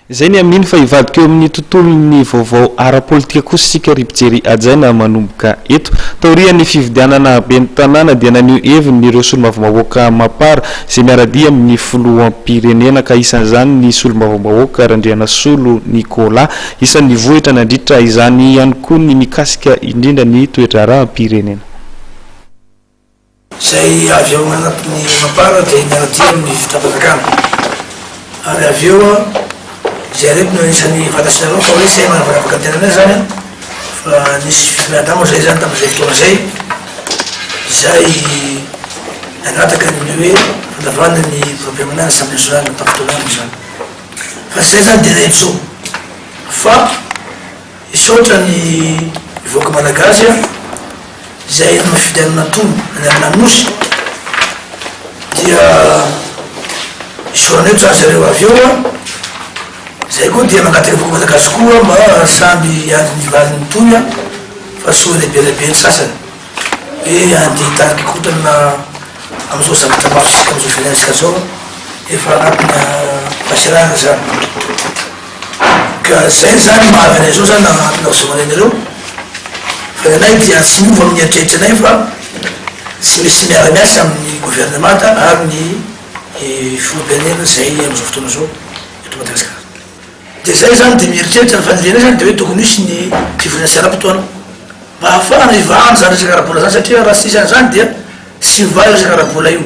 zay ny amin'iny fa ivadika eo amin'ny tontolon'ny vaovao ara-politika kosa sika ripijery ajaina manomboka eto taorian'ny fividianana ben'ny tanàna dia nanio heviny ireo solombavambahoaka mapara zay miaradia amin'ny filohampirenena ka isan'izany ny solombavambahoaka Randriana Solo Nicolas isan'ny vohitra nandritra izany ihany koa ny mikasika indrindra ny toetra rahampirenena. Zay avy eo anatin'ny mapara dia miaradia amin'ny fitapakakana ary avy eo zay reto no isan'ny fantasinareo fa hoe zay manavaravaka tenanay zany fa nisy fifinadamo zay zany tamin'izay fotoana zay nanataka ny hoe fandavana ny problème anazy Assemblée nationale tamin'ny fotoana zany fa zay zany dia naitso fa isotra ny ivoaka malagasy zay mafidianana tono any amin'ny Anosy dia isoraneto zany zareo avy eo zay koa dia mangataka ivoaka malagasy koa mba samby andiny valiny toy fa soa lehibe ny sasany hoe anditariky kotana amizao zavatra maro sisika amizao fiainantsika zao efa anatina pasirana zany ka zay zany mahavy anay zao zany nanatina zamananareo fa anay dia tsy miova amin'ny eritreritry anay fa tsy misy miara-miasa amin'ny gouvernemanta ary ny filohampirenena zay amizao fotoana zao eto Madagasikara. Dia zay zany dia mieritreritra ny faniriana zany dia hoe tokony misy ny fivoriana sy ara-potoana mba ahafahana ivahana zany resaka ara-bola zany satria raha tsy izany zany dia tsy mivahy resaka ara-bola io.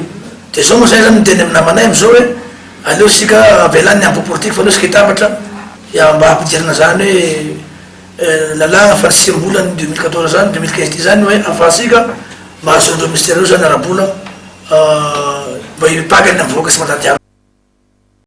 Dia zao moa zay zany miteny amin'ny namanay amizao hoe aleo sika avelany ampo politique fa aleo sika hitambatra mba hampidirana zany hoe lalàna fanisiam-bola ny 2014 zany 2015 zany hoe ahafahasika mba hahazoandreo ministère io zany ara-bola mba hipakany amin'ny voaka sy matadiana.